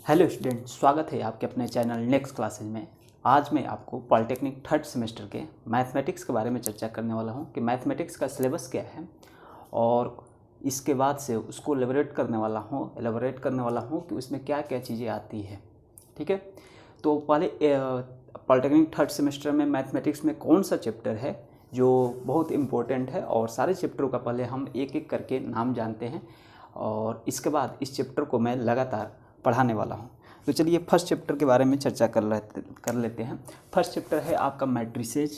Hello student, स्वागत है आपके अपने चैनल नेक्स्ट क्लासेज में। आज मैं आपको पॉलिटेक्निक थर्ड सेमेस्टर के मैथमेटिक्स के बारे में चर्चा करने वाला हूं कि मैथमेटिक्स का सिलेबस क्या है और इसके बाद से उसको एलेबोरेट करने वाला हूं कि उसमें क्या क्या चीज़ें आती है। ठीक है, तो पहले पॉलिटेक्निक थर्ड सेमेस्टर में मैथमेटिक्स में कौन सा चैप्टर है जो बहुत इम्पोर्टेंट है, और सारे चैप्टरों का पहले हम एक एक करके नाम जानते हैं और इसके बाद इस चैप्टर को मैं लगातार पढ़ाने वाला हूं। तो चलिए फर्स्ट चैप्टर के बारे में चर्चा कर लेते हैं। फर्स्ट चैप्टर है आपका मैट्रिसेज।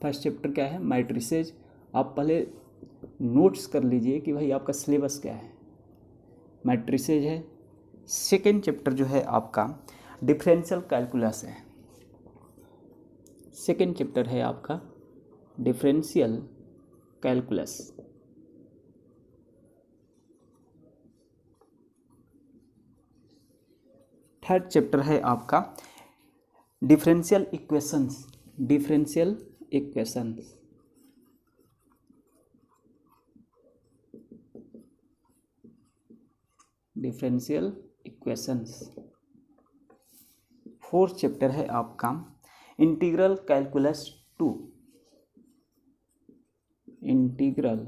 फर्स्ट चैप्टर क्या है? मैट्रिसेज। आप पहले नोट्स कर लीजिए कि भाई आपका सिलेबस क्या है। मैट्रिसेज है। सेकेंड चैप्टर जो है आपका डिफरेंशियल कैलकुलस है। सेकेंड चैप्टर है आपका डिफरेंशियल कैलकुलस। थर्ड चैप्टर है आपका differential equations. Differential equations. Differential equations. Fourth chapter है आपका integral calculus 2। Integral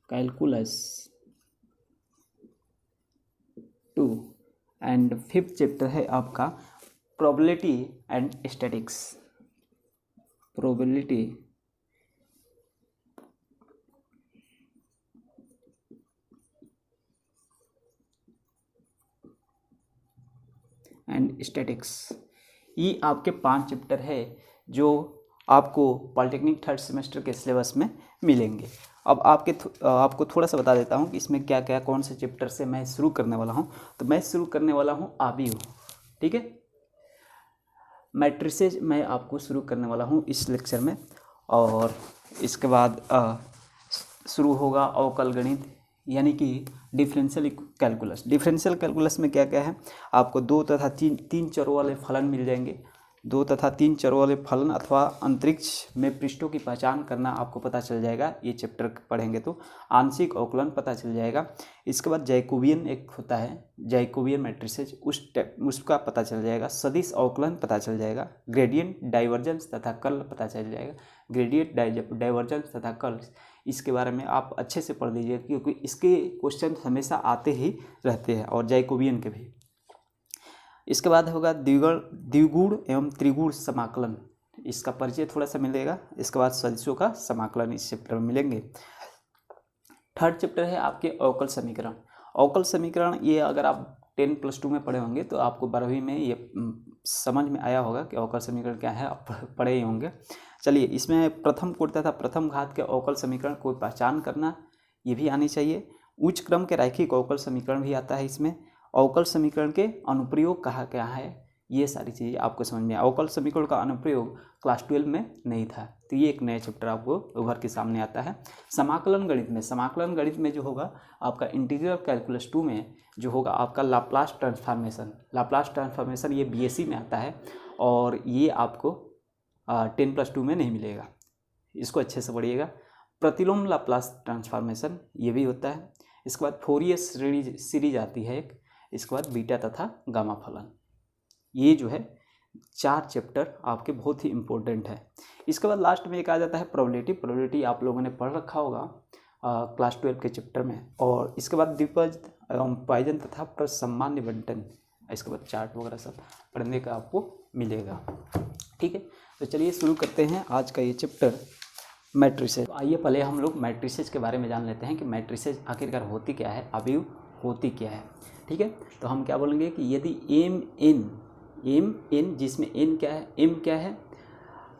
calculus 2। And fifth chapter है आपका probability and statics. Probability and statics. ये आपके 5 चैप्टर है जो आपको पॉलिटेक्निक थर्ड सेमेस्टर के सिलेबस में मिलेंगे। अब आपको थोड़ा सा बता देता हूँ कि इसमें क्या क्या कौन से चैप्टर से मैं शुरू करने वाला हूँ। तो मैं शुरू करने वाला हूँ आव्यूह। ठीक है, मैट्रिसेज मैं आपको शुरू करने वाला हूँ इस लेक्चर में, और इसके बाद शुरू होगा अवकल गणित यानी कि डिफरेंशियल कैलकुलस। डिफरेंशियल कैलकुलस में क्या क्या है? आपको 2 तथा 3 चरों वाले फलन मिल जाएंगे। 2 तथा 3 चरों वाले फलन अथवा अंतरिक्ष में पृष्ठों की पहचान करना आपको पता चल जाएगा। ये चैप्टर पढ़ेंगे तो आंशिक अवकलन पता चल जाएगा। इसके बाद जैकोबियन एक होता है, जैकोबियन मैट्रिसेज, उसका पता चल जाएगा। सदिश अवकलन पता चल जाएगा। ग्रेडियंट, डाइवर्जेंस तथा कर्ल पता चल जाएगा। ग्रेडियंट, डाइवर्जेंस तथा कर्ल, इसके बारे में आप अच्छे से पढ़ लीजिए क्योंकि इसके क्वेश्चन हमेशा आते ही रहते हैं, और जैकोबियन के भी। इसके बाद होगा द्विगुण एवं त्रिगुण समाकलन। इसका परिचय थोड़ा सा मिलेगा। इसके बाद सदिशों का समाकलन इस चैप्टर में मिलेंगे। थर्ड चैप्टर है आपके अवकल समीकरण। अवकल समीकरण ये अगर आप 10+2 में पढ़े होंगे तो आपको 12वीं में ये समझ में आया होगा कि अवकल समीकरण क्या है, आप पढ़े ही होंगे। चलिए, इसमें प्रथम कोटि तथा प्रथम घात के अवकल समीकरण को पहचान करना ये भी आनी चाहिए। उच्च क्रम के रैखिक अवकल समीकरण भी आता है इसमें। अवकल समीकरण के अनुप्रयोग कहा क्या है, ये सारी चीज़ें आपको समझ में। अवकल समीकरण का अनुप्रयोग क्लास 12 में नहीं था, तो ये एक नया चैप्टर आपको उभर के सामने आता है। समाकलन गणित में जो होगा आपका इंटीग्रल कैलकुलस 2 में जो होगा आपका लाप्लास ट्रांसफॉर्मेशन ये बीएससी में आता है, और ये आपको 10+2 में नहीं मिलेगा। इसको अच्छे से पढ़िएगा। प्रतिलोम लाप्लास ट्रांसफॉर्मेशन ये भी होता है। इसके बाद फोरियर सीरीज आती है एक। इसके बाद बीटा तथा गामा फलन। ये जो है 4 चैप्टर आपके बहुत ही इम्पोर्टेंट है। इसके बाद लास्ट में एक आ जाता है प्रोबेबिलिटी आप लोगों ने पढ़ रखा होगा क्लास 12 के चैप्टर में। और इसके बाद द्विपद एवं पॉइजन तथा प्रसामान्य बंटन, इसके बाद चार्ट वगैरह सब पढ़ने का आपको मिलेगा। ठीक है, तो चलिए शुरू करते हैं आज का ये चैप्टर मैट्रिसेज। तो आइए पहले हम लोग मैट्रिसेज के बारे में जान लेते हैं कि मैट्रिसेज आखिरकार होती क्या है, आव्यूह होती क्या है। ठीक है, तो हम क्या बोलेंगे कि यदि एम एन जिसमें एन क्या है, एम क्या है,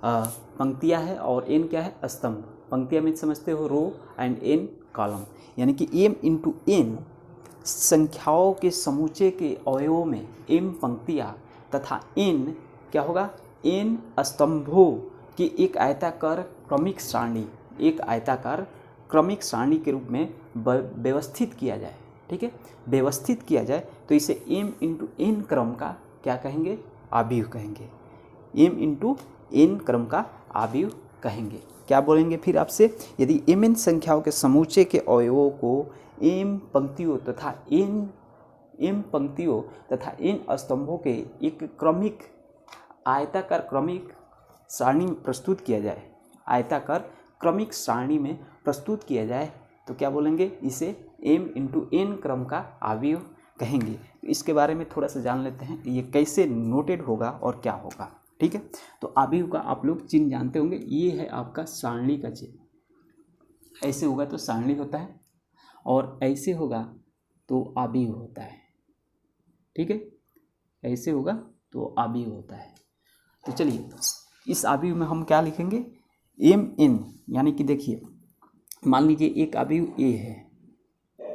पंक्तियाँ है, और एन क्या है, स्तंभ। पंक्तियाँ में समझते हो रो एंड एन कॉलम, यानी कि एम इंटू एन संख्याओं के समूचे के अवयवों में एम पंक्तियाँ तथा एन क्या होगा, एन स्तंभों की एक आयताकार क्रमिक सारणी के रूप में व्यवस्थित किया जाए। ठीक है, व्यवस्थित किया जाए तो इसे m इंटू एन क्रम का क्या कहेंगे, आव्यूह कहेंगे। m इंटू एन क्रम का आव्यूह कहेंगे। क्या बोलेंगे फिर आपसे, यदि mn संख्याओं के समूचे के अवयवों को m पंक्तियों तथा m पंक्तियों तथा n स्तंभों के एक क्रमिक आयताकार क्रमिक सारणी में प्रस्तुत किया जाए, आयताकार क्रमिक सारणी में प्रस्तुत किया जाए तो क्या बोलेंगे, इसे m इंटू n क्रम का अवयव कहेंगे। इसके बारे में थोड़ा सा जान लेते हैं, ये कैसे नोटेड होगा और क्या होगा। ठीक है, तो अवयव का आप लोग चिन्ह जानते होंगे, ये है आपका सारणी का चिन्ह। ऐसे होगा तो सारणी होता है और ऐसे होगा तो अवयव होता है। ठीक है, ऐसे होगा तो अवयव होता है। तो चलिए इस अवयव में हम क्या लिखेंगे, mn, यानी कि देखिए मान लीजिए एक अवयव a है,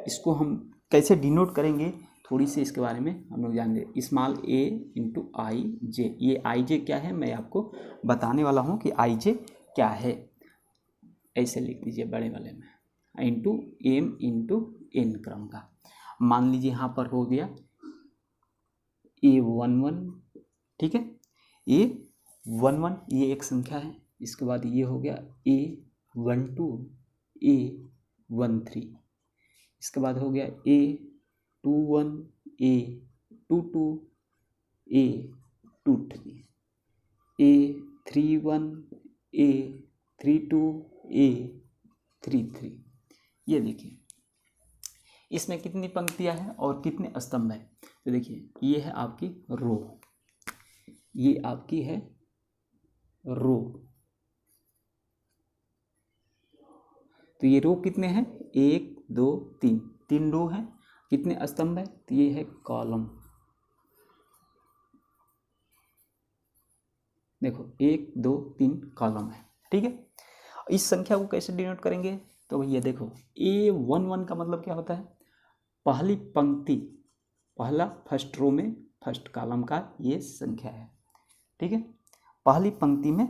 इसको हम कैसे डिनोट करेंगे, थोड़ी सी इसके बारे में हम लोग जान लें। स्मॉल a इंटू आई जे, ये आई जे क्या है मैं आपको बताने वाला हूँ कि आई जे क्या है। ऐसे लिख दीजिए बड़े वाले में, इंटू m इंटू n क्रम का। मान लीजिए यहाँ पर हो गया a11, ठीक है, a11 ये एक संख्या है। इसके बाद ये हो गया a12, a13, इसके बाद हो गया a21, a22, a23, a31, a32, a33। ये देखिए इसमें कितनी पंक्तियां हैं और कितने स्तंभ हैं। तो देखिए ये है आपकी रो, ये आपकी है रो। तो ये रो कितने हैं, 1 2 3, 3 रो हैं। कितने स्तंभ है, तो ये है कॉलम। देखो 1 2 3 कॉलम है। ठीक है, इस संख्या को कैसे डिनोट करेंगे, तो भैया देखो a11 का मतलब क्या होता है, पहली पंक्ति, पहला फर्स्ट रो में फर्स्ट कॉलम का ये संख्या है। ठीक है, पहली पंक्ति में,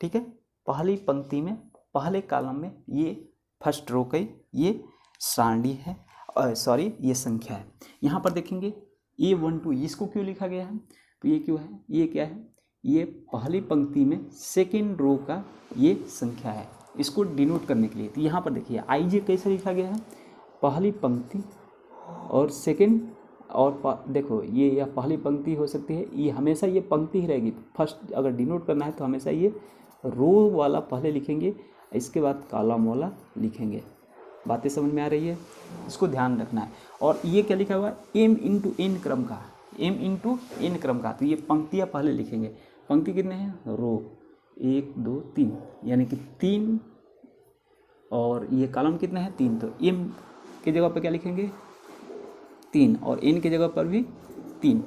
ठीक है, पहली पंक्ति में पहले कॉलम में ये फर्स्ट रो का ये सारणी है, सॉरी ये संख्या है। यहाँ पर देखेंगे a12, इसको क्यों लिखा गया है, तो ये क्यों है, ये क्या है, ये पहली पंक्ति में सेकेंड रो का ये संख्या है, इसको डिनोट करने के लिए। तो यहाँ पर देखिए आई जे कैसे लिखा गया है, पहली पंक्ति और सेकेंड, और देखो ये या पहली पंक्ति हो सकती है, ये हमेशा ये पंक्ति ही रहेगी। फर्स्ट अगर डिनोट करना है तो हमेशा ये रो वाला पहले लिखेंगे, इसके बाद कॉलम वाला लिखेंगे। बातें समझ में आ रही है, इसको ध्यान रखना है। और ये क्या लिखा हुआ है, m इंटू n क्रम का, m इंटू n क्रम का। तो ये पंक्तियाँ पहले लिखेंगे। पंक्ति कितने हैं, रो 1 2 3, यानी कि 3, और ये कॉलम कितने हैं, 3। तो m की जगह पर क्या लिखेंगे, 3, और n की जगह पर भी 3,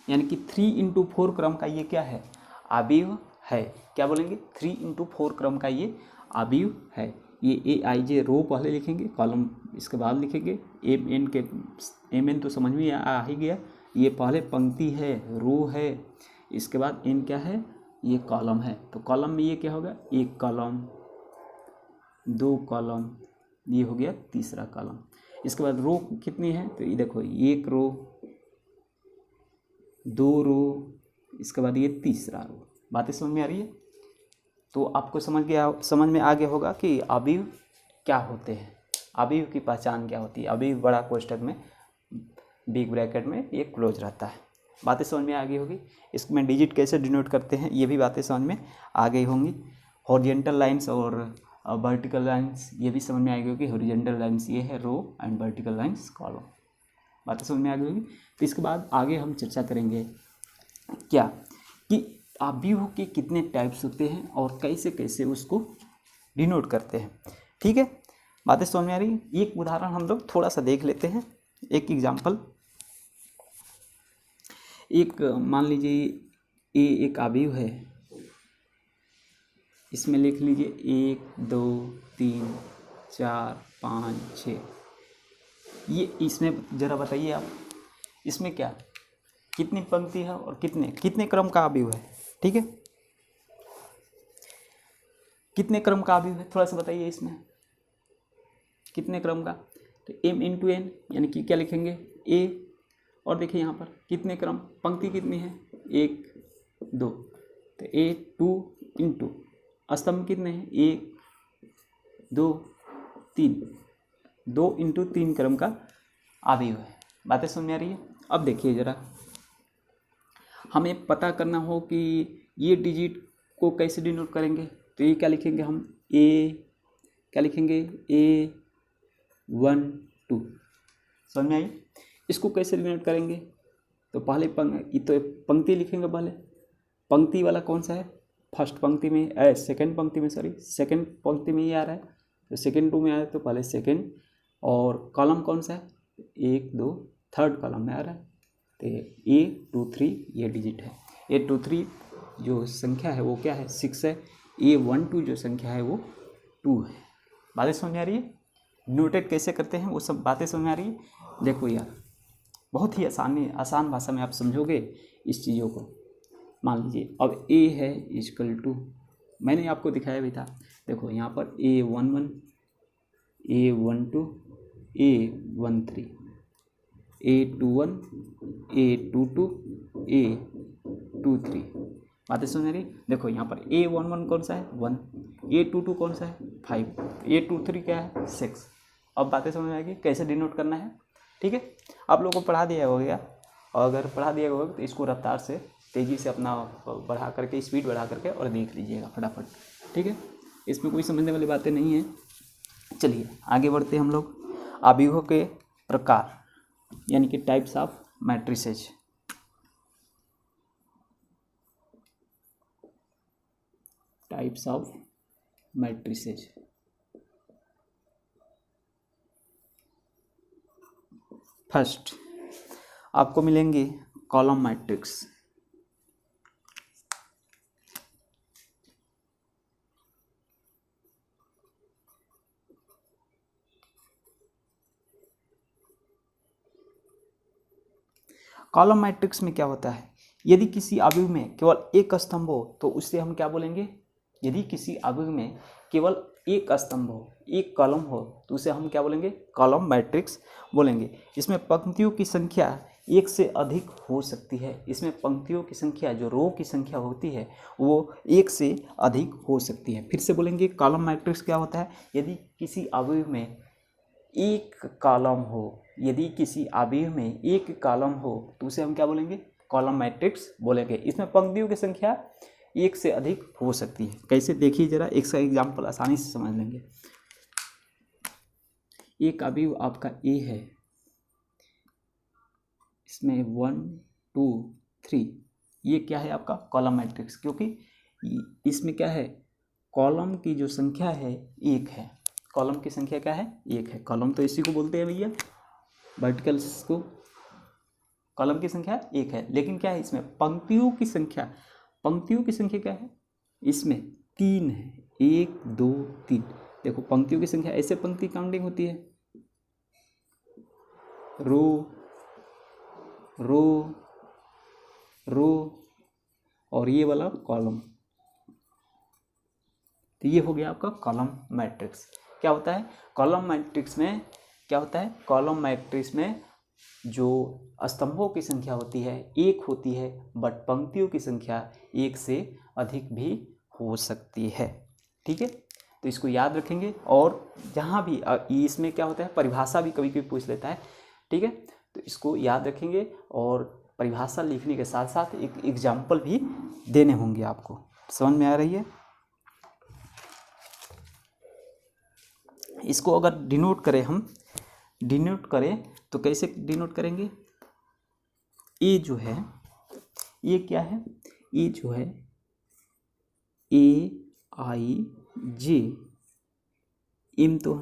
यानी कि 3 इंटू 4 क्रम का ये क्या है, अवयव है। क्या बोलेंगे, 3 इंटू 4 क्रम का ये अवयव है। ये ए आई जे रो पहले लिखेंगे, कॉलम इसके बाद लिखेंगे। एम एन तो समझ में आ ही गया, ये पहले पंक्ति है, रो है, इसके बाद एन क्या है, ये कॉलम है। तो कॉलम में ये क्या होगा, 1 कॉलम, 2 कॉलम, ये हो गया तीसरा कॉलम। इसके बाद रो कितनी है, तो ये देखो 1 रो, 2 रो, इसके बाद ये तीसरा रो। बातें समझ में आ रही है, तो आपको समझ में आ गया होगा कि अवयव क्या होते हैं, अवयव की पहचान क्या होती है। अवयव बड़ा कोष्ठक में बिग ब्रैकेट में ये क्लोज रहता है। बातें समझ में आ गई होगी। इसमें डिजिट कैसे डिनोट करते हैं ये भी बातें समझ में आ गई होंगी। हॉरिजेंटल लाइंस और वर्टिकल लाइंस ये भी समझ में आ गई होगी। हॉरिजेंटल लाइंस ये है row and vertical lines column. बातें समझ में आ गई होगी। तो इसके बाद आगे हम चर्चा करेंगे क्या कि अवयव के कितने टाइप्स होते हैं और कैसे कैसे उसको डिनोट करते हैं। ठीक है, बातें समझ में आ रही है। एक उदाहरण हम लोग थोड़ा सा देख लेते हैं, एक एग्जाम्पल। एक मान लीजिए ए एक अवयव है, इसमें लिख लीजिए 1 2 3 4 5 6। ये इसमें ज़रा बताइए आप, इसमें क्या कितनी पंक्ति है और कितने क्रम का अवयव है। ठीक है, कितने क्रम का अवयव है थोड़ा सा बताइए, इसमें कितने क्रम का। तो m इंटू एन, यानी कि क्या लिखेंगे a, और देखिए यहाँ पर कितने क्रम, पंक्ति कितनी है 1 2, तो a2 इंटू स्तंभ कितने हैं, 1 2 3, 2 × 3 क्रम का अवयव है। बातें समझ में आ रही है। अब देखिए ज़रा, हमें पता करना हो कि ये डिजिट को कैसे डिनोट करेंगे, तो ये क्या लिखेंगे हम, क्या लिखेंगे, A1 2, समझ में आई। इसको कैसे डिनोट करेंगे, तो पहले पंक्ति लिखेंगे। पहले पंक्ति वाला कौन सा है, फर्स्ट पंक्ति में, सेकंड पंक्ति में, सेकंड पंक्ति में ये आ रहा है, तो सेकंड 2 में आया तो पहले सेकंड, और कॉलम कौन सा है, 1 2, थर्ड कॉलम में आ रहा है, तो A23 ये डिजिट है। A23 जो संख्या है वो क्या है, 6 है। A12 जो संख्या है वो 2 है। बातें समझ में आ रही है। नोटेट कैसे करते हैं वो सब बातें समझ में आ रही है। देखो यार, बहुत ही आसान भाषा में आप समझोगे इस चीज़ों को। मान लीजिए अब A है = मैंने आपको दिखाया भी था, देखो यहाँ पर A11 A12 A13 A21 A22 A23। बातें समझ रही। देखो यहाँ पर A11 कौन सा है, 1, A22 कौन सा है, 5, A23 क्या है, 6। अब बातें समझ में आएगी कैसे डिनोट करना है। ठीक है, आप लोगों को पढ़ा दिया होगा, और अगर पढ़ा दिया होगा तो इसको रफ्तार से तेज़ी से अपना बढ़ा करके, स्पीड बढ़ा करके और देख लीजिएगा फटाफट। ठीक है, इसमें कोई समझने वाली बातें नहीं है। चलिए आगे बढ़ते हैं हम लोग। अवयवों के प्रकार यानी कि types of matrices. Types of matrices. First आपको मिलेंगे कॉलम मैट्रिक्स। कॉलम मैट्रिक्स में क्या होता है, यदि किसी अवयव में केवल एक स्तंभ हो तो उससे हम क्या बोलेंगे, यदि किसी अवयव में केवल एक स्तंभ हो, एक कॉलम हो, तो उसे हम क्या बोलेंगे, कॉलम मैट्रिक्स बोलेंगे। इसमें पंक्तियों की संख्या एक से अधिक हो सकती है। इसमें पंक्तियों की संख्या, जो रो की संख्या होती है, वो एक से अधिक हो सकती है। फिर से बोलेंगे, कॉलम मैट्रिक्स क्या होता है, यदि किसी अवयव में एक कॉलम हो, यदि किसी अवयव में एक कॉलम हो तो उसे हम क्या बोलेंगे, कॉलम मैट्रिक्स बोलेंगे। इसमें पंक्तियों की संख्या एक से अधिक हो सकती है। कैसे, देखिए जरा, एक सा एग्जाम्पल आसानी से समझ लेंगे। एक अवयव आपका A है, इसमें 1 2 3, ये क्या है आपका कॉलम मैट्रिक्स, क्योंकि इसमें क्या है, कॉलम की जो संख्या है 1 है। कॉलम की संख्या क्या है, 1 है। कॉलम तो इसी को बोलते हैं भैया, वर्टिकल्स को। कॉलम की संख्या 1 है, लेकिन क्या है, इसमें पंक्तियों की संख्या क्या है, इसमें 3 है, 1 2 3। देखो पंक्तियों की संख्या, ऐसे पंक्ति काउंटिंग होती है, रो रो रो, और ये वाला कॉलम, तो ये हो गया आपका कॉलम मैट्रिक्स। क्या होता है कॉलम मैट्रिक्स में, क्या होता है, कॉलम मैट्रिक्स में जो स्तंभों की संख्या होती है 1 होती है, बट पंक्तियों की संख्या 1 से अधिक भी हो सकती है। ठीक है, तो इसको याद रखेंगे। और जहाँ भी इसमें क्या होता है, परिभाषा भी कभी कभी पूछ लेता है। ठीक है, तो इसको याद रखेंगे, और परिभाषा लिखने के साथ साथ एक एग्जाम्पल भी देने होंगे आपको। समझ में आ रही है। इसको अगर डिनोट करें तो कैसे डिनोट करेंगे, ए जो है, ये क्या है, ए जो है AIJ, m तो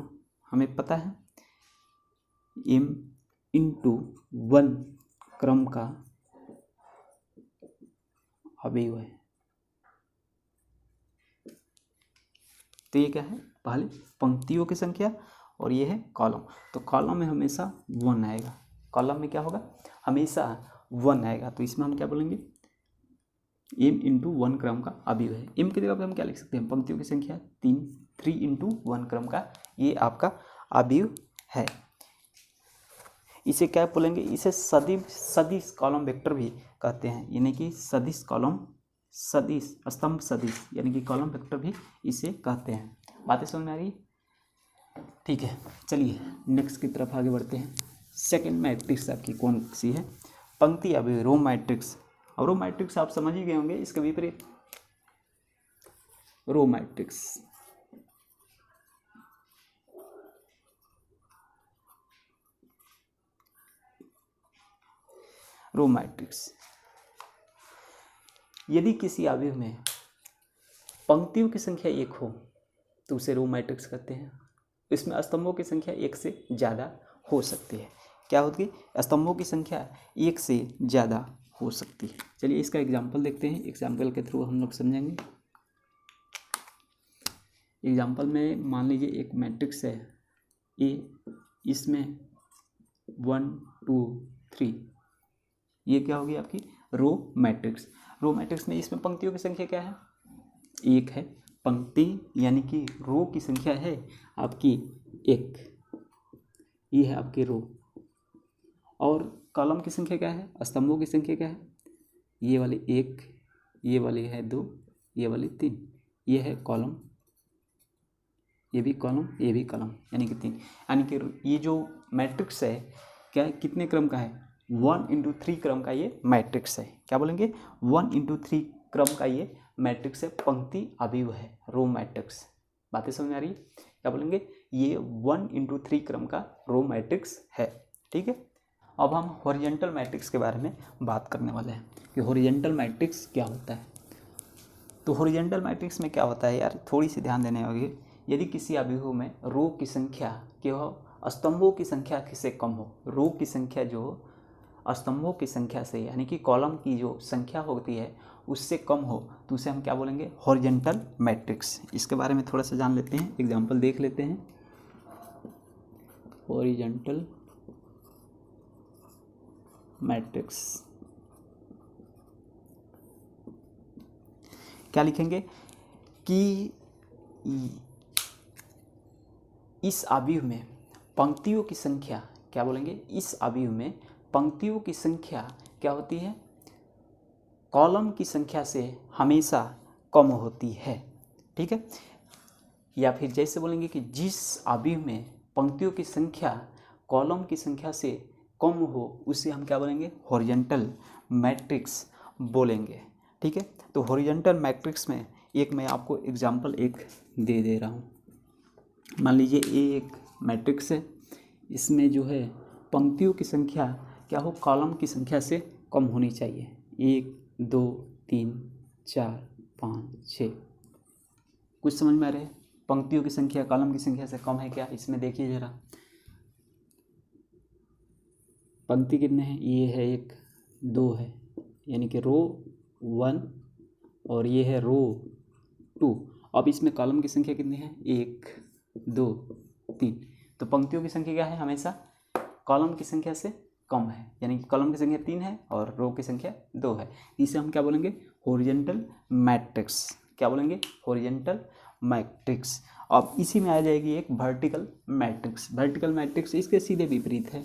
हमें पता है, m × 1 क्रम का अवयव है। तो ये क्या है, पहले पंक्तियों की संख्या, और ये है कॉलम। तो कॉलम में हमेशा 1 आएगा, कॉलम में क्या होगा, हमेशा 1 आएगा। तो इसमें हम क्या बोलेंगे, m × 1 क्रम का अवयव है। m की जगह पे हम क्या लिख सकते हैं, पंक्तियों की संख्या 3 × 1 क्रम का ये आपका अवयव है। इसे क्या बोलेंगे, इसे सदिश कॉलम वेक्टर भी कहते हैं, यानी कि सदिश कॉलम सदिश, स्तंभ सदिश यानी कि कॉलम वेक्टर भी इसे कहते हैं। बातें समझ में आ रही? ठीक है, चलिए नेक्स्ट की तरफ आगे बढ़ते हैं। सेकंड मैट्रिक्स आपकी कौन सी है? पंक्ति अभी रो मैट्रिक्स। और रो मैट्रिक्स आप समझ ही गए होंगे, इसके विपरीत रो मैट्रिक्स। रो मैट्रिक्स, यदि किसी अवयव में पंक्तियों की संख्या एक हो तो उसे रो मैट्रिक्स कहते हैं। इसमें स्तंभों की संख्या एक से ज़्यादा हो सकती है। क्या होती है? स्तंभों की संख्या एक से ज़्यादा हो सकती है। चलिए इसका एग्जाम्पल देखते हैं, एग्जाम्पल के थ्रू हम लोग समझेंगे। एग्जाम्पल में मान लीजिए एक मैट्रिक्स है ए, इसमें 1 2 3, ये क्या होगी आपकी रो मैट्रिक्स। रो मैट्रिक्स में इसमें पंक्तियों की संख्या क्या है? एक है। पंक्ति यानी कि रो की संख्या है आपकी एक, ये है आपकी रो। और कॉलम की संख्या क्या है? स्तंभों की संख्या क्या है? ये वाली एक, ये वाली है 2, ये वाली 3, ये है कॉलम, ये भी कॉलम, ये भी कॉलम, यानी कि 3। यानी कि ये जो मैट्रिक्स है क्या है, कितने क्रम का है? 1 × 3 क्रम का ये मैट्रिक्स है। क्या बोलेंगे? 1 × 3 क्रम का ये मैट्रिक्स है, पंक्ति अवयव है, रो मैट्रिक्स। बातें समझ में आ रही है? क्या बोलेंगे? ये 1 × 3 क्रम का रो मैट्रिक्स है। ठीक है, अब हम हॉरिजॉन्टल मैट्रिक्स के बारे में बात करने वाले हैं कि हॉरिजॉन्टल मैट्रिक्स क्या होता है। तो हॉरिजॉन्टल मैट्रिक्स में क्या होता है यार, थोड़ी सी ध्यान देने होगी। यदि किसी अवयव में रो की संख्या क्या हो, स्तंभों की संख्या से कम हो, रो की संख्या जो हो स्तंभों की संख्या से यानी कि कॉलम की जो संख्या होती है उससे कम हो, तो उसे हम क्या बोलेंगे? Horizontal matrix. इसके बारे में थोड़ा सा जान लेते हैं, एग्जाम्पल देख लेते हैं। हॉरिजॉन्टल मैट्रिक्स क्या लिखेंगे कि इस अवयव में पंक्तियों की संख्या, क्या बोलेंगे? इस अवयव में पंक्तियों की संख्या क्या होती है? कॉलम की संख्या से हमेशा कम होती है। ठीक है, या फिर जैसे बोलेंगे कि जिस अवयव में पंक्तियों की संख्या कॉलम की संख्या से कम हो उसे हम क्या बोलेंगे? हॉरिजॉन्टल मैट्रिक्स बोलेंगे। ठीक है, तो हॉरिजॉन्टल मैट्रिक्स में एक मैं आपको एग्जाम्पल एक दे रहा हूँ। मान लीजिए ये एक मैट्रिक्स है, इसमें जो है पंक्तियों की संख्या क्या हो? कॉलम की संख्या से कम होनी चाहिए। 1 2 3 4 5 6। कुछ समझ में आ रहा है? पंक्तियों की संख्या कॉलम की संख्या से कम है क्या? इसमें देखिए जरा, पंक्ति कितने हैं? ये है 1 2 है, यानी कि रो 1 और ये है रो 2। अब इसमें कॉलम की संख्या कितनी है? 1 2 3। तो पंक्तियों की संख्या क्या है? हमेशा कॉलम की संख्या से कम है, यानी कि कॉलम की संख्या 3 है और रो की संख्या 2 है। इसे हम क्या बोलेंगे? Horizontal matrix. क्या बोलेंगे? Horizontal matrix. अब इसी में आ जाएगी एक वर्टिकल मैट्रिक्स। वर्टिकल मैट्रिक्स इसके सीधे विपरीत है।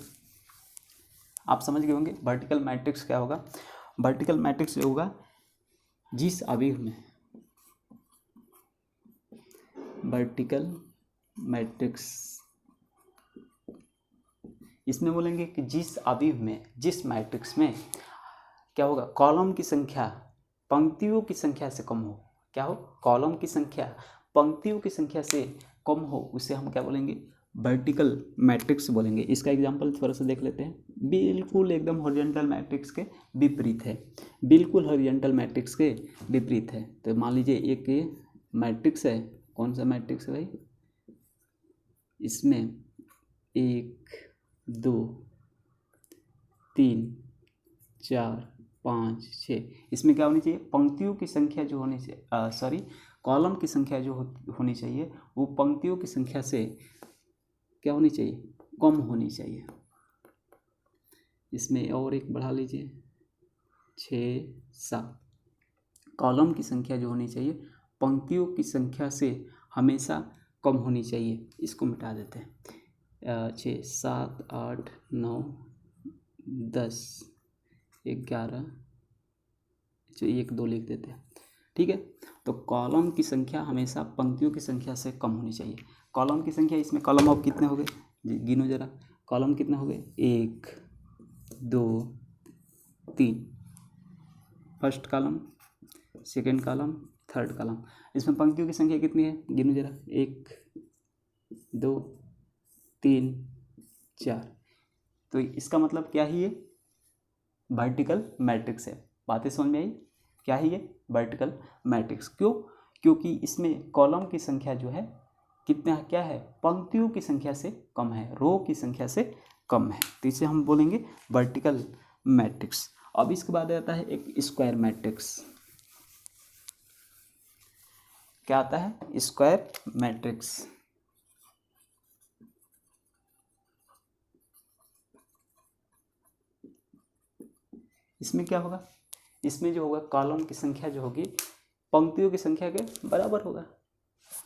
आप समझ गए होंगे वर्टिकल मैट्रिक्स क्या होगा। वर्टिकल मैट्रिक्स जो होगा, जिस अवयव में वर्टिकल मैट्रिक्स, इसमें बोलेंगे कि जिस अवयव में, जिस मैट्रिक्स में क्या होगा? कॉलम की संख्या पंक्तियों की संख्या से कम हो। क्या हो? कॉलम की संख्या पंक्तियों की संख्या से कम हो, उसे हम क्या बोलेंगे? वर्टिकल मैट्रिक्स बोलेंगे। इसका एग्जांपल थोड़ा सा देख लेते हैं। बिल्कुल एकदम हॉरिजॉन्टल मैट्रिक्स के विपरीत है, बिल्कुल हॉरिजॉन्टल मैट्रिक्स के विपरीत है। तो मान लीजिए एक मैट्रिक्स है, कौन सा मैट्रिक्स है भाई? इसमें 1 2 3 4 5 6, इसमें क्या होनी चाहिए? पंक्तियों की संख्या जो होनी चाहिए, सॉरी कॉलम की संख्या जो होनी चाहिए वो पंक्तियों की संख्या से क्या होनी चाहिए? कम होनी चाहिए। इसमें और एक बढ़ा लीजिए, 6 7। कॉलम की संख्या जो होनी चाहिए पंक्तियों की संख्या से हमेशा कम होनी चाहिए। इसको मिटा देते हैं। 6 7 8 9 10 11, 1 2 लिख देते हैं। ठीक है। तो कॉलम की संख्या हमेशा पंक्तियों की संख्या से कम होनी चाहिए। कॉलम की संख्या, इसमें कॉलम ऑफ कितने हो गए जी, गिनो जरा, कॉलम कितने हो गए, 1 2 3, first column, second column, third column. इसमें पंक्तियों की संख्या कितनी है, गिनो जरा, 1 2 3 4। तो इसका मतलब क्या है, ये वर्टिकल मैट्रिक्स है। बातें समझ में आई, क्या है ये, वर्टिकल मैट्रिक्स। क्यों, क्योंकि इसमें कॉलम की संख्या जो है कितना, क्या है, पंक्तियों की संख्या से कम है, रो की संख्या से कम है, तो इसे हम बोलेंगे वर्टिकल मैट्रिक्स। अब इसके बाद आता है एक स्क्वायर मैट्रिक्स। क्या आता है, स्क्वायर मैट्रिक्स। इसमें क्या होगा, इसमें जो होगा कॉलम की संख्या जो होगी पंक्तियों की संख्या के बराबर होगा।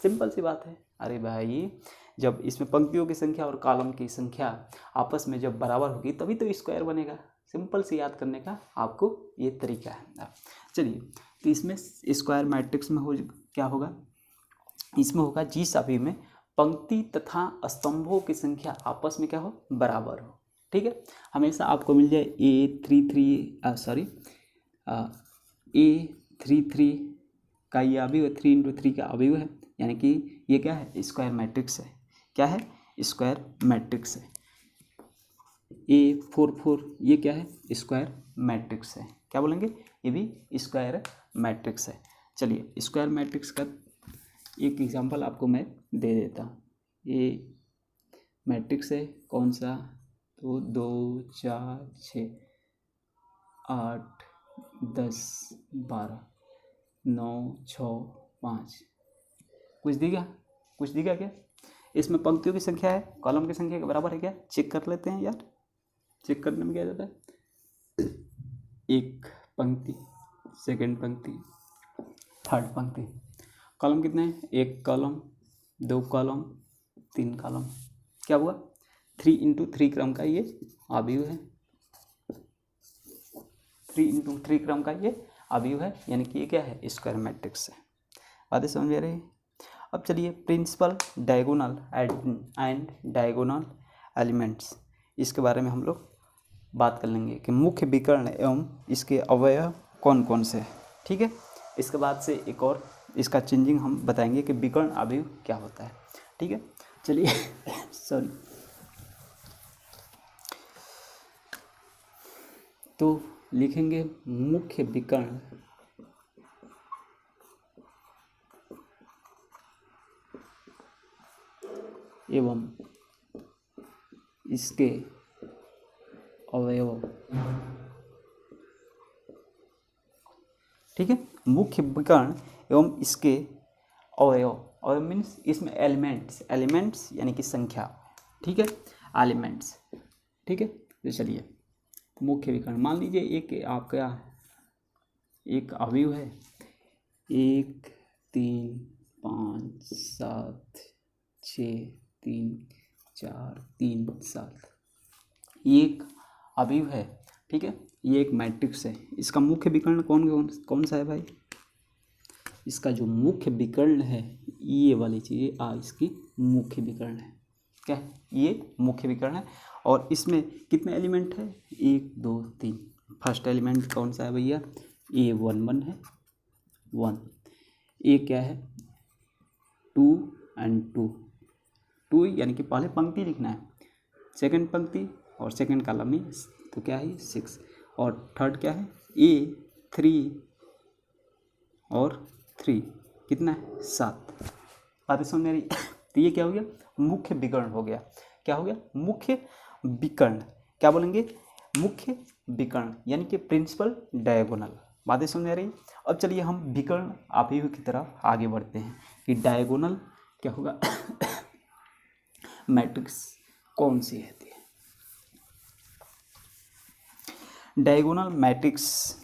सिंपल सी बात है। अरे भाई, जब इसमें पंक्तियों की संख्या और कॉलम की संख्या आपस में जब बराबर होगी तभी तो स्क्वायर बनेगा। सिंपल से याद करने का आपको ये तरीका है। चलिए, तो इसमें स्क्वायर मैट्रिक्स में हो क्या होगा, इसमें होगा जिस अवयव में पंक्ति तथा स्तंभों की संख्या आपस में क्या हो, बराबर हो। ठीक है, हमेशा आपको मिल जाए A33 का ये अवयव 3 × 3 का अवयव है, यानी कि ये क्या है, स्क्वायर मैट्रिक्स है। क्या है, स्क्वायर मैट्रिक्स है। A44 ये क्या है, स्क्वायर मैट्रिक्स है। क्या बोलेंगे, ये भी स्क्वायर मैट्रिक्स है। चलिए, स्क्वायर मैट्रिक्स का एक एग्जांपल आपको मैं दे देता हूँ। ये मैट्रिक्स है कौन सा, तो 2 4 6 8 10 12 9 6 5। कुछ दिखा क्या, इसमें पंक्तियों की संख्या है कॉलम की संख्या के बराबर है क्या, चेक कर लेते हैं यार। चेक करने में क्या जाता है, एक पंक्ति, सेकंड पंक्ति, थर्ड पंक्ति, कॉलम कितने हैं, 1 कॉलम, 2 कॉलम, 3 कॉलम। क्या हुआ, 3 × 3 क्रम का ये अवयव है। 3 × 3 क्रम का ये अवयव है, यानी कि ये क्या है, स्क्वायर मैट्रिक्स है। बातें समझ में आ रही है। अब चलिए, principal, diagonal and diagonal elements, इसके बारे में हम लोग बात कर लेंगे कि मुख्य विकर्ण एवं इसके अवयव कौन कौन से हैं। ठीक है, इसके बाद से एक और इसका चेंजिंग हम बताएंगे कि विकर्ण अवयव क्या होता है। ठीक है, चलिए सॉरी, तो लिखेंगे मुख्य विकर्ण एवं इसके अवयव। ठीक है, मुख्य विकर्ण एवं इसके अवयव, अवयव मीन्स इसमें एलिमेंट्स यानी कि संख्या। ठीक है, एलिमेंट्स। ठीक है, तो चलिए, मुख्य विकर्ण मान लीजिए एक आपका एक अवयव है 1 3 5 7 6 3 4 3 7, एक अवयव है। ठीक है, ये एक मैट्रिक्स है। इसका मुख्य विकर्ण कौन सा है भाई, इसका जो मुख्य विकर्ण है ये वाली चीज़ें इसकी मुख्य विकर्ण है। क्या है, ये मुख्य विकर्ण है। और इसमें कितने एलिमेंट है, 1 2 3। फर्स्ट एलिमेंट कौन सा है भैया, A11 है 1। ए क्या है, 2 और 2 यानी कि पहले पंक्ति लिखना है, सेकंड पंक्ति और सेकंड कॉलम में, तो क्या है 6। और थर्ड क्या है, A3 और 3, कितना है 7। बातें समझ में आ रही। तो ये क्या हो गया, मुख्य विकर्ण हो गया। क्या हो गया, मुख्य विकर्ण। क्या बोलेंगे, मुख्य विकर्ण, यानी कि प्रिंसिपल डायगोनल। बातें समझ में आ रही। अब चलिए हम विकर्ण अवयव की तरफ आगे बढ़ते हैं कि डायगोनल क्या होगा मैट्रिक्स कौन सी रहती है। डायगोनल मैट्रिक्स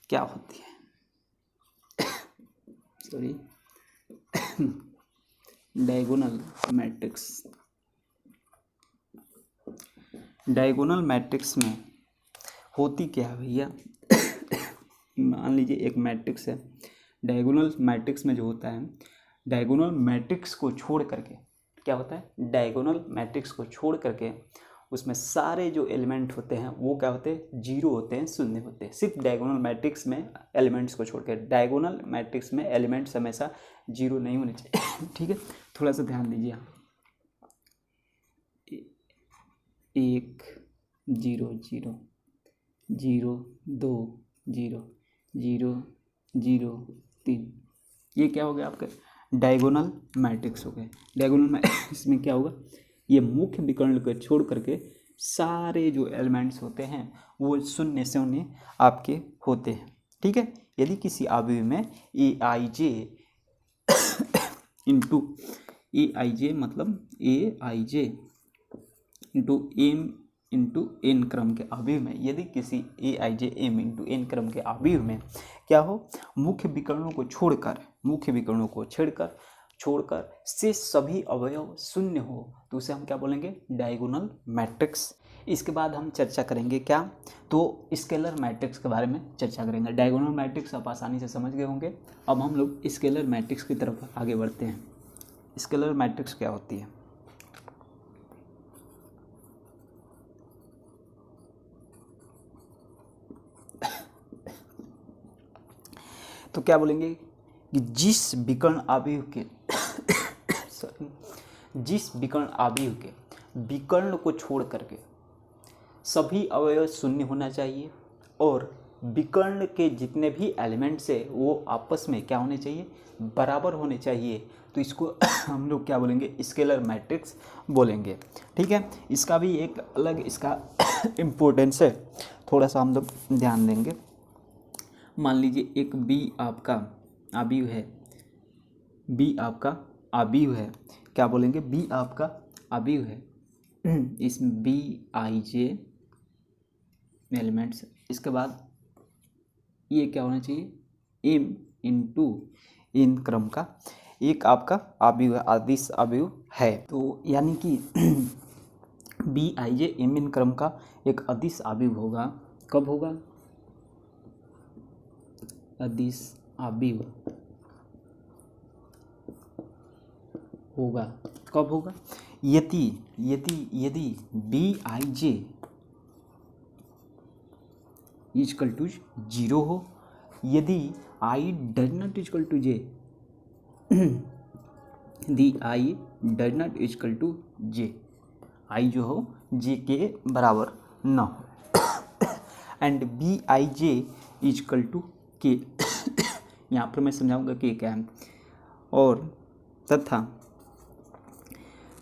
क्या होती है, sorry, diagonal matrix. Diagonal matrix में होती क्या है भैया मान लीजिए एक मैट्रिक्स है, डायगोनल मैट्रिक्स में जो होता है, डायगोनल मैट्रिक्स को छोड़ करके क्या होता है, डायगोनल मैट्रिक्स को छोड़ करके उसमें सारे जो एलिमेंट होते हैं वो क्या होते हैं, जीरो होते हैं, शून्य होते हैं। सिर्फ डायगोनल मैट्रिक्स में एलिमेंट्स को छोड़ कर, डायगोनल मैट्रिक्स में एलिमेंट्स हमेशा जीरो नहीं होने चाहिए। ठीक है, थोड़ा सा ध्यान दीजिए। 1 0 0 0 2 0 0 0 3, ये क्या हो गया आपका डायगोनल मैट्रिक्स हो गए। डायगोनल मैट्रिक्स में क्या होगा, ये मुख्य विकर्ण को छोड़ करके सारे जो एलिमेंट्स होते हैं वो शून्य से शून्य आपके होते हैं। ठीक है, यदि किसी अवयव में ए आई जे इंटू ए आई जे मतलब ए आई J into M into N क्रम के अवयव में, यदि किसी ए आई जे एम इंटू एन क्रम के अवयव में क्या हो, मुख्य विकर्णों को छोड़कर से सभी अवयव शून्य हो, तो उसे हम क्या बोलेंगे, डायगोनल मैट्रिक्स। इसके बाद हम चर्चा करेंगे क्या, तो स्केलर मैट्रिक्स के बारे में चर्चा करेंगे। डायगोनल मैट्रिक्स आप आसानी से समझ गए होंगे। अब हम लोग स्केलर मैट्रिक्स की तरफ आगे बढ़ते हैं। स्केलर मैट्रिक्स क्या होती है, तो क्या बोलेंगे कि जिस विकर्ण अवयव के विकर्ण को छोड़ करके सभी अवयव शून्य होना चाहिए और विकर्ण के जितने भी एलिमेंट्स है वो आपस में क्या होने चाहिए, बराबर होने चाहिए, तो इसको हम लोग क्या बोलेंगे, स्केलर मैट्रिक्स बोलेंगे। ठीक है, इसका भी एक अलग इसका इम्पोर्टेंस है, थोड़ा सा हम लोग ध्यान देंगे। मान लीजिए एक बी आपका अवयव है, क्या बोलेंगे, बी आपका अवयव है, इसमें बी आई जे एलिमेंट्स, इसके बाद ये क्या होना चाहिए, एम इंटू एन क्रम का एक आपका अवयव है, अदिश अवयव है। तो यानी कि B I J M N क्रम का एक अदिश अवयव होगा, कब होगा, अदिश अवयव होगा, कब होगा, यदि B I J equal to 0 हो, यदि I does not equal to J, यदि I does not equal to J, I जो हो जे के बराबर न हो, and B I J equal to K, यहाँ पर मैं समझाऊंगा के क्या है, और तथा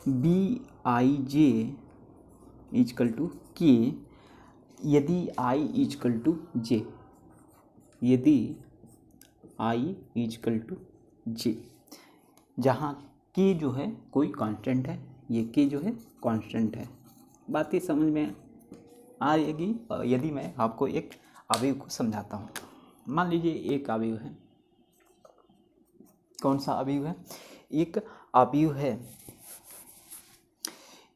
B I J equal to K यदि आई इक्वल टू जे, यदि आई इक्वल टू जे, जहाँ के जो है कोई कांस्टेंट है, ये के जो है कांस्टेंट है। बातें समझ में आ जाएगी यदि मैं आपको एक अवयव को समझाता हूँ। मान लीजिए एक अवयव है, कौन सा अवयव है, एक अवयव है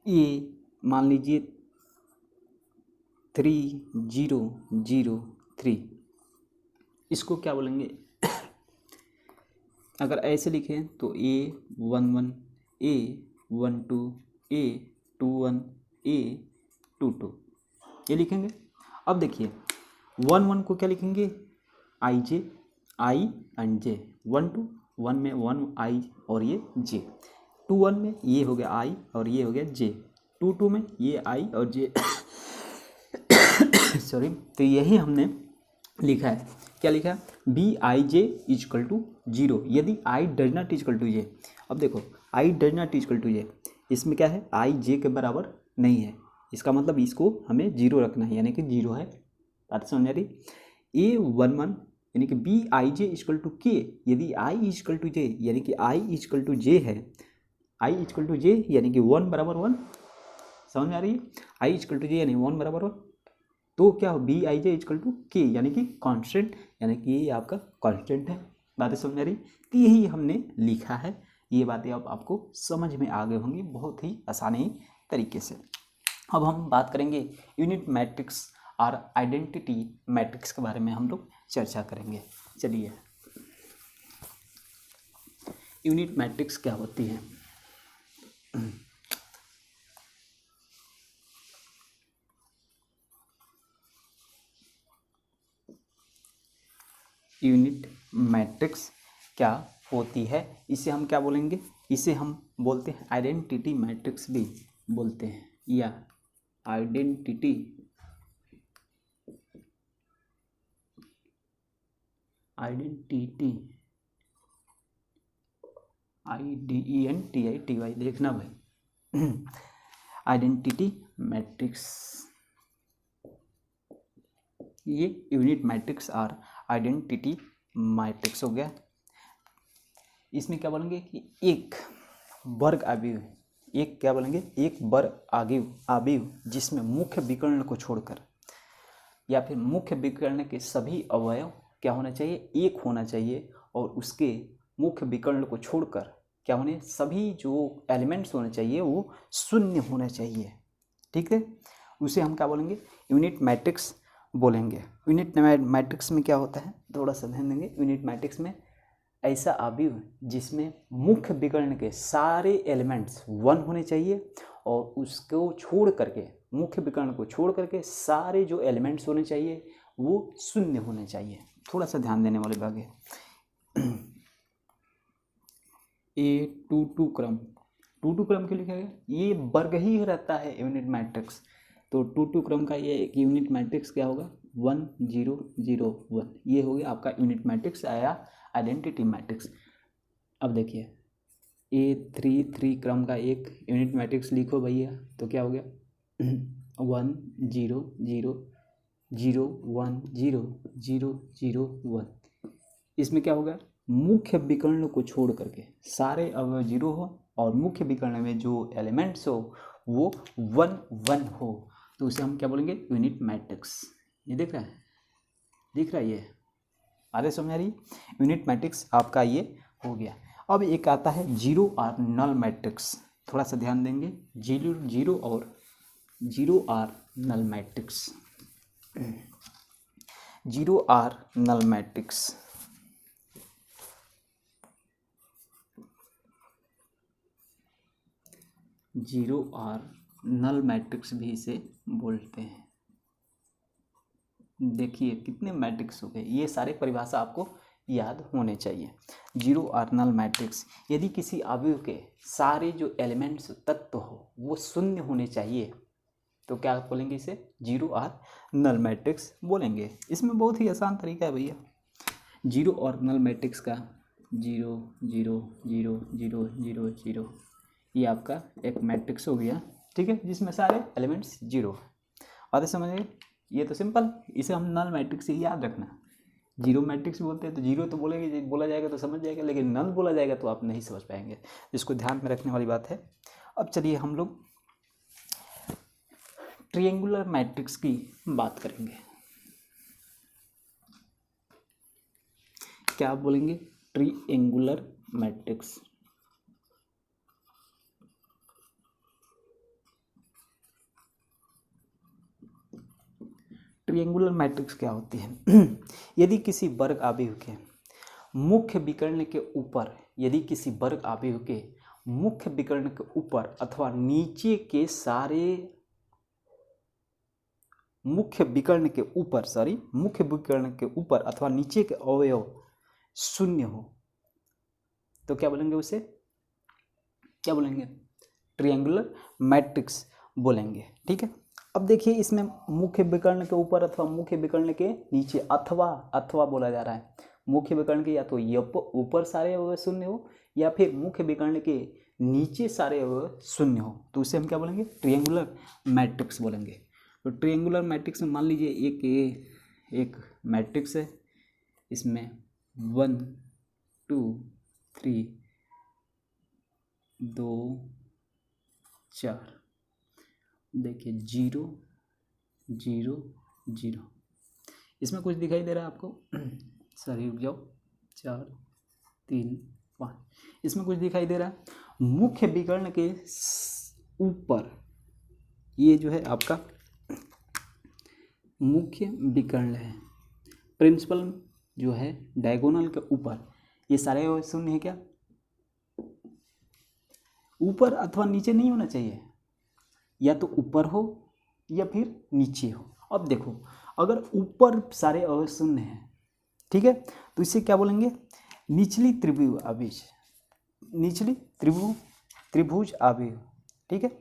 ये, मान लीजिए 3 0 0 3, इसको क्या बोलेंगे, अगर ऐसे लिखें तो A 1 1 A 1 2 A 2 1 A 2 2, ये लिखेंगे। अब देखिए 1 1 को क्या लिखेंगे, आई जे, आई एंड जे, 1 2 1 में 1 आई और ये जे, 2 1 में ये हो गया आई और ये हो गया जे, 2 2 में ये आई और जे सॉरी, तो यही हमने लिखा है, क्या लिखा है, B I J equal to 0 यदि I does not equal to J. अब देखो I does not equal to J, इसमें क्या है, आई जे के बराबर नहीं है, इसका मतलब इसको हमें 0 रखना है, यानी कि 0 है। बात समझ आ रही, ए 1 1 यानी कि B I J equal to K, यदि आई इक्वल टू जे यानी कि आई इक्वल टू जे है, आई इक्वल टू जे यानी कि 1 बराबर 1, समझ में आ रही है, आई इक्वल टू जे यानी 1 बराबर 1, तो क्या हो, B I J equal to K यानी कि कांस्टेंट, यानी कि ये आपका कांस्टेंट है। बातें समझ में आ रही, तो यही हमने लिखा है, ये बातें अब आपको समझ में आ गई होंगी बहुत ही आसानी तरीके से। अब हम बात करेंगे यूनिट मैट्रिक्स और आइडेंटिटी मैट्रिक्स के बारे में हम लोग चर्चा करेंगे। चलिए, यूनिट मैट्रिक्स क्या होती है? यूनिट मैट्रिक्स क्या होती है, इसे हम क्या बोलेंगे? इसे हम बोलते हैं आइडेंटिटी मैट्रिक्स भी बोलते हैं, या आइडेंटिटी IDENTITY देखना भाई। आइडेंटिटी मैट्रिक्स, ये यूनिट मैट्रिक्स और आइडेंटिटी मैट्रिक्स हो गया। इसमें क्या बोलेंगे कि एक वर्ग अवयव, एक क्या बोलेंगे, एक वर्ग अवयव जिसमें मुख्य विकर्ण को छोड़कर या फिर मुख्य विकर्ण के सभी अवयव क्या होना चाहिए? एक होना चाहिए, और उसके मुख्य विकर्ण को छोड़कर क्या होने, सभी जो एलिमेंट्स होने चाहिए वो शून्य होना चाहिए। ठीक है, उसे हम क्या बोलेंगे? यूनिट मैट्रिक्स बोलेंगे। यूनिट मैट्रिक्स में क्या होता है, थोड़ा सा ध्यान देंगे। यूनिट मैट्रिक्स में ऐसा अवयव जिसमें मुख्य विकर्ण के सारे एलिमेंट्स 1 होने चाहिए, और उसको छोड़ करके, मुख्य विकर्ण को छोड़ करके सारे जो एलिमेंट्स होने चाहिए वो शून्य होने चाहिए। थोड़ा सा ध्यान देने वाले बात है। A22 क्रम, 22 क्रम क्यों लिखा गया? ये वर्ग ही रहता है यूनिट मैट्रिक्स, तो 22 क्रम का ये एक यूनिट मैट्रिक्स क्या होगा? 1 0 0 1। ये हो गया आपका यूनिट मैट्रिक्स आया आइडेंटिटी मैट्रिक्स। अब देखिए, A33 क्रम का एक यूनिट मैट्रिक्स लिखो भैया, तो क्या हो गया? 1 0 0 0 1 0 0 0 1। इसमें क्या होगा? मुख्य विकर्ण को छोड़ करके सारे अवयव 0 हो, और मुख्य विकर्ण में जो एलिमेंट्स हो वो 1 1 हो, तो उसे हम क्या बोलेंगे? Unit matrix. ये दिख रहा है, दिख रहा है? ये आगे समझ आ रही? यूनिट मैट्रिक्स आपका ये हो गया। अब एक आता है जीरो और नल मैट्रिक्स, थोड़ा सा ध्यान देंगे। जीरो और नल मैट्रिक्स, जीरो और नल मैट्रिक्स। जीरो और नल मैट्रिक्स भी इसे बोलते हैं। देखिए कितने मैट्रिक्स हो गए, ये सारे परिभाषा आपको याद होने चाहिए। जीरो और नल मैट्रिक्स, यदि किसी अवयव के सारे जो एलिमेंट्स तत्व हो वो शून्य होने चाहिए, तो क्या बोलेंगे? इसे जीरो और नल मैट्रिक्स बोलेंगे। इसमें बहुत ही आसान तरीका है भैया। जीरो और नल मैट्रिक्स का 0 0 0 0 0 0, ये आपका एक मैट्रिक्स हो गया। ठीक है, जिसमें सारे एलिमेंट्स 0। आते समझिए, ये तो सिंपल, इसे हम नल मैट्रिक्स ही याद रखना। जीरो मैट्रिक्स बोलते हैं तो जीरो तो बोला जाएगा तो समझ जाएगा, लेकिन नल बोला जाएगा तो आप नहीं समझ पाएंगे, जिसको ध्यान में रखने वाली बात है। अब चलिए हम लोग ट्रायंगुलर मैट्रिक्स की बात करेंगे। क्या बोलेंगे? Triangular matrix. ट्रायंगुलर मैट्रिक्स क्या होती है? यदि किसी वर्ग अवयव के मुख्य विकर्ण के ऊपर, यदि किसी वर्ग अवयव के मुख्य विकर्ण के ऊपर अथवा नीचे के सारे मुख्य विकर्ण के ऊपर अथवा नीचे के अवयव शून्य हो, तो क्या बोलेंगे? उसे क्या बोलेंगे? ट्रायंगुलर मैट्रिक्स बोलेंगे। ठीक है, अब देखिए इसमें मुख्य विकर्ण के ऊपर अथवा मुख्य विकर्ण के नीचे, अथवा बोला जा रहा है। मुख्य विकर्ण के या तो ऊपर सारे अवयव शून्य हो, या फिर मुख्य विकर्ण के नीचे सारे अवयव शून्य हो, तो उसे हम क्या बोलेंगे? ट्रायंगुलर मैट्रिक्स बोलेंगे। तो ट्रायंगुलर मैट्रिक्स में मान लीजिए एक मैट्रिक्स है, इसमें 1 2 3 2 4, देखिए 0 0 0। इसमें कुछ दिखाई दे रहा है आपको? सॉरी रुक जाओ, 4 3 5, इसमें कुछ दिखाई दे रहा है? मुख्य विकर्ण के ऊपर ये जो है आपका मुख्य विकर्ण है। प्रिंसिपल जो है डायगोनल के ऊपर, ये सारे अवयव शून्य है क्या? ऊपर अथवा नीचे नहीं होना चाहिए, या तो ऊपर हो या फिर नीचे हो। अब देखो, अगर ऊपर सारे अवयव शून्य हैं, ठीक है, तो इसे क्या बोलेंगे? निचली त्रिभुज आवेश, निचली त्रिभुज आवेश, ठीक है।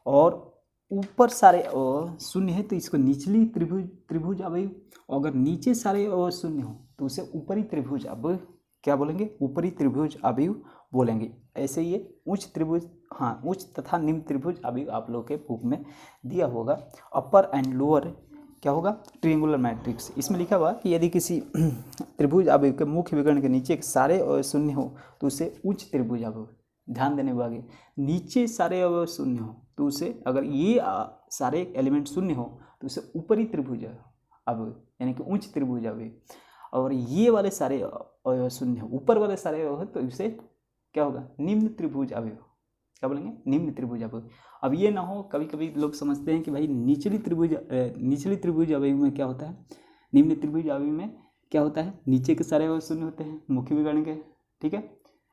और ऊपर सारे अवयव शून्य है तो इसको निचली त्रिभुज अवयव, अगर नीचे सारे अवयव शून्य हो तो उसे ऊपरी त्रिभुज अवयव क्या बोलेंगे? ऊपरी त्रिभुज अवयव बोलेंगे। ऐसे ये उच्च त्रिभुज, हाँ, उच्च तथा निम्न त्रिभुज अवयव आप लोग के बुक में दिया होगा। अपर एंड लोअर क्या होगा? ट्रिएंगुलर मैट्रिक्स। इसमें लिखा हुआ कि यदि किसी त्रिभुज अवयव के मुख्य विकर्ण के नीचे सारे अवयव शून्य हो तो उसे उच्च त्रिभुज अवयव, ध्यान देने वाले, नीचे सारे अवयव शून्य हो तो उसे, अगर ये सारे एलिमेंट शून्य हो तो उसे ऊपरी त्रिभुज अवयव यानी कि उच्च त्रिभुज अवयव, और ये वाले सारे अवयव शून्य हो, ऊपर वाले सारे अवयव तो इसे क्या होगा? निम्न त्रिभुज अवयव, क्या बोलेंगे? निम्न त्रिभुज अवयव। अब ये ना हो, कभी कभी लोग समझते हैं कि भाई निचली त्रिभुज अवयव में क्या होता है? निम्न त्रिभुज अवयव में क्या होता है? नीचे के सारे अवयव शून्य होते हैं मुख्य विकर्ण के, ठीक है,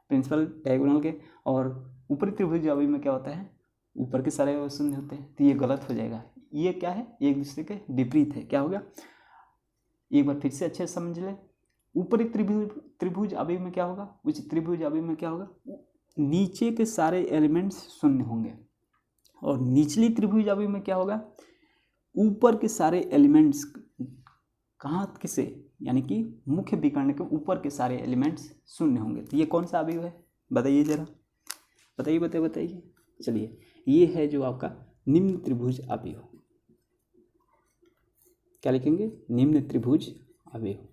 प्रिंसिपल डायगोनल के, और ऊपरी त्रिभुज अवयव में क्या होता है? ऊपर के सारे अवयव शून्य होते हैं। तो ये गलत हो जाएगा, ये क्या है? एक दूसरे के विपरीत है। क्या होगा? एक बार फिर से अच्छे से समझ ले। ऊपरी त्रिभुज अवयव में क्या होगा? उच्च त्रिभुज अवयव में क्या होगा? नीचे के सारे एलिमेंट्स शून्य होंगे, और निचली त्रिभुज अवयव में क्या होगा? ऊपर के सारे एलिमेंट्स, कहाँ किसे? यानी कि मुख्य विकर्ण के ऊपर के सारे एलिमेंट्स शून्य होंगे। तो ये कौन सा अवयव है? बताइए जरा, बताइए। चलिए, ये है जो आपका निम्न त्रिभुज अवयव। क्या लिखेंगे? निम्न त्रिभुज अवयव।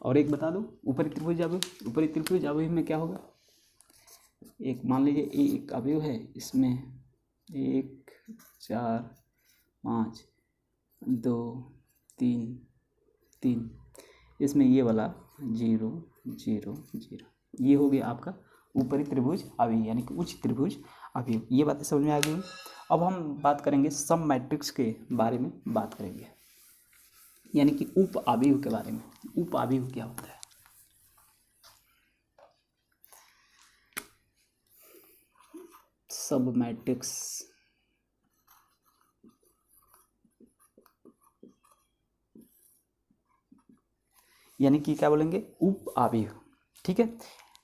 और एक बता दो, ऊपरी त्रिभुज अवयव। ऊपरी त्रिभुज अवयव में क्या होगा? एक मान लीजिए एक अवयव है, इसमें 1 4 5 2 3 3, इसमें ये वाला 0 0 0, ये हो गया आपका ऊपरी त्रिभुज अवयव यानी कि उच्च त्रिभुज अवयव। ये बातें समझ में आ गई। अब हम बात करेंगे सब मैट्रिक्स के बारे में बात करेंगे, यानी कि उप अवयव के बारे में। उप अवयव क्या होता है? सब मैट्रिक्स यानी कि क्या बोलेंगे? उप अवयव, ठीक है।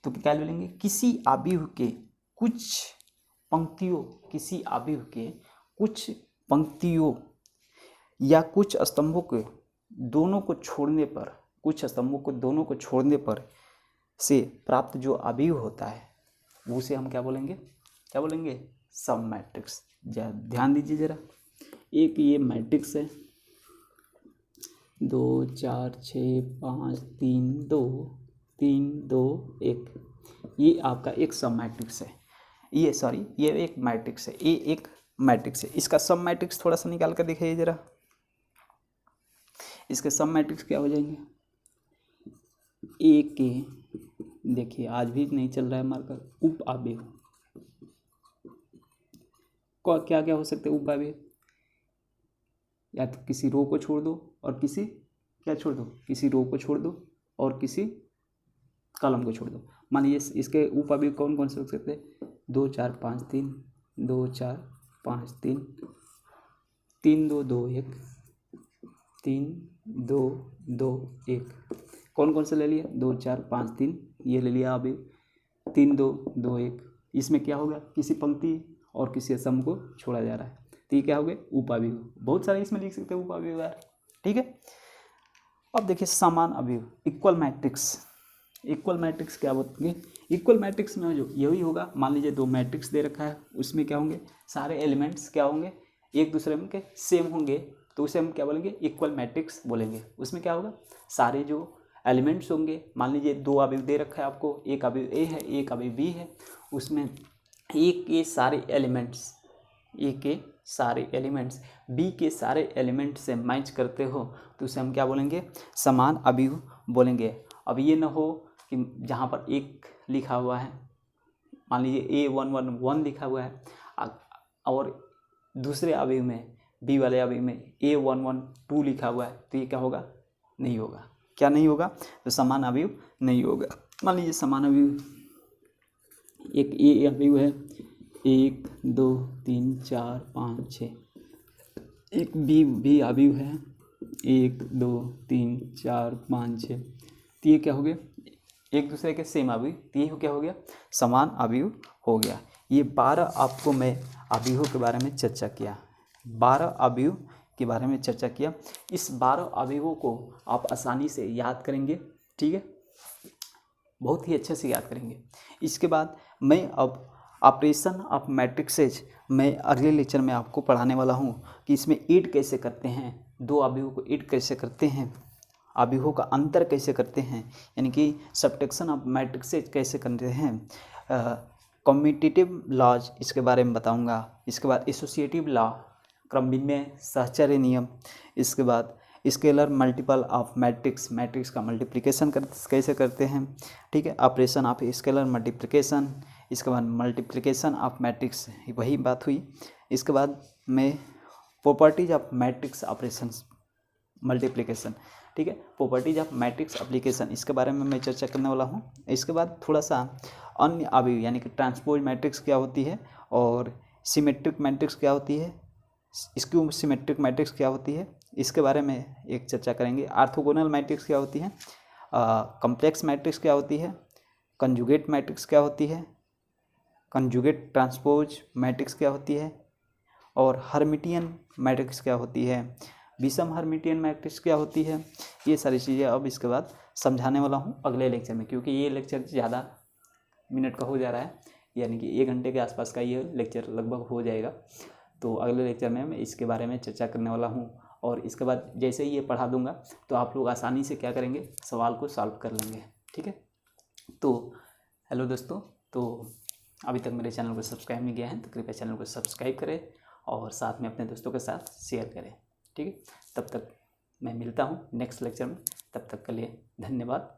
तो क्या बोलेंगे? किसी अवयव के कुछ पंक्तियों, किसी अवयव के कुछ पंक्तियों या कुछ स्तंभों के दोनों को छोड़ने पर, कुछ स्तंभों को दोनों को छोड़ने पर से प्राप्त जो अवयव होता है उसे हम क्या बोलेंगे? क्या बोलेंगे? सब मैट्रिक्स। ध्यान दीजिए जरा, एक ये मैट्रिक्स है 2 4 6 5 3 2 3 2 1, ये आपका एक सब मैट्रिक्स है। ये एक मैट्रिक्स है, ये एक मैट्रिक्स है। इसका सब मैट्रिक्स थोड़ा सा निकाल कर दिखाइए जरा। इसके सब मैट्रिक्स क्या हो जाएंगे? एक के, देखिए आज भी नहीं चल रहा है मार्कर। उप अवयव क्या क्या हो सकते हैं? उप अवयव या तो किसी रो को छोड़ दो और किसी क्या छोड़ दो? किसी रो को छोड़ दो और किसी कॉलम को छोड़ दो। मान लीजिए इसके उप अवयव कौन कौन से हो सकते हैं? 2 4 5 3 2 4 5 3 3 2 2 1 3 2 2 1। कौन कौन से ले लिया? 2 4 5 3, ये ले लिया अवयव। 3 2 2 1, इसमें क्या होगा? किसी पंक्ति और किसी स्तंभ को छोड़ा जा रहा है, तो ये क्या हो गए? उप अवयव। बहुत सारे इसमें लिख सकते हैं उप अवयव यार, ठीक है। अब देखिए समान अवयव, इक्वल मैट्रिक्स। इक्वल मैट्रिक्स क्या बोलेंगे? इक्वल मैट्रिक्स में जो यही होगा, मान लीजिए 2 मैट्रिक्स दे रखा है, उसमें क्या होंगे? सारे एलिमेंट्स क्या होंगे? एक दूसरे में के सेम होंगे, तो उसे हम क्या बोलेंगे? इक्वल मैट्रिक्स बोलेंगे। उसमें क्या होगा? सारे जो एलिमेंट्स होंगे, मान लीजिए 2 अवयव दे रखा है आपको, एक अवयव ए है एक अवयव बी है, उसमें ए के सारे एलिमेंट्स, ए के सारे एलिमेंट्स बी के सारे एलिमेंट से मैच करते हो तो उसे हम क्या बोलेंगे? समान अवयव बोलेंगे। अब ये ना हो कि जहाँ पर एक लिखा हुआ है, मान लीजिए A1 1 1 लिखा हुआ है और दूसरे अवयव में बी वाले अवयव में A112 लिखा हुआ है तो ये क्या होगा, नहीं होगा। क्या नहीं होगा, तो समान अवयव नहीं होगा। मान लीजिए समान अवयव एक ए अवयव है 1 2 3 4 5 6, एक बी अवयव है 1 2 3 4 5 6, तो ये क्या हो गया, एक दूसरे के सेम अवयव, तो ये क्या हो गया, समान अवयव हो गया। ये 12 आपको मैं अवयवों के बारे में चर्चा किया, 12 अवयव के बारे में चर्चा किया। इस 12 अवयवों को आप आसानी से याद करेंगे, ठीक है, बहुत ही अच्छे से याद करेंगे। इसके बाद मैं अब ऑपरेशन ऑफ मैट्रिक्सेज मैं अगले लेक्चर में आपको पढ़ाने वाला हूँ कि इसमें ऐड कैसे करते हैं, दो अवयवों को ऐड कैसे करते हैं, अवयवों का अंतर कैसे करते हैं, यानी कि सब्ट्रैक्शन ऑफ मैट्रिक्सेज कैसे करते हैं, कम्यूटेटिव लॉज इसके बारे में बताऊंगा। इसके बाद एसोसिएटिव लॉ, क्रम विनिमय, सहचर्य नियम, इसके बाद scalar multiple of matrix, matrix का मल्टीप्लिकेशन कैसे करते हैं, ठीक है, ऑपरेशन ऑफ स्केलर मल्टीप्लिकेशन, इसके बाद मल्टीप्लिकेशन ऑफ मैट्रिक्स, वही बात हुई। इसके बाद मैं properties of matrix operations multiplication, ठीक है, प्रॉपर्टीज ऑफ मैट्रिक्स एप्लीकेशन, इसके बारे में मैं चर्चा करने वाला हूँ। इसके बाद थोड़ा सा अन्य अवयव यानी कि ट्रांसपोज मैट्रिक्स क्या होती है और सिमेट्रिक मैट्रिक्स क्या होती है, स्क्यू सिमेट्रिक मैट्रिक्स क्या होती है, इसके बारे में एक चर्चा करेंगे। ऑर्थोगोनल मैट्रिक्स क्या होती है, कॉम्प्लेक्स मैट्रिक्स क्या होती है, कंजुगेट मैट्रिक्स क्या होती है, कंजुगेट ट्रांसपोज मैट्रिक्स क्या होती है, और हर्मिटियन मैट्रिक्स क्या होती है, विषम हर्मिटियन मैट्रिक्स क्या होती है। ये सारी चीज़ें अब इसके बाद समझाने वाला हूँ अगले लेक्चर में, क्योंकि ये लेक्चर ज़्यादा मिनट का हो जा रहा है, यानी कि 1 घंटे के आसपास का ये लेक्चर लगभग हो जाएगा। तो अगले लेक्चर में मैं इसके बारे में चर्चा करने वाला हूँ, और इसके बाद जैसे ही ये पढ़ा दूंगा तो आप लोग आसानी से क्या करेंगे, सवाल को सॉल्व कर लेंगे, ठीक है। तो हेलो दोस्तों, तो अभी तक मेरे चैनल को सब्सक्राइब नहीं किया है तो कृपया चैनल को सब्सक्राइब करें और साथ में अपने दोस्तों के साथ शेयर करें, ठीक है। तब तक मैं मिलता हूँ नेक्स्ट लेक्चर में, तब तक के लिए धन्यवाद।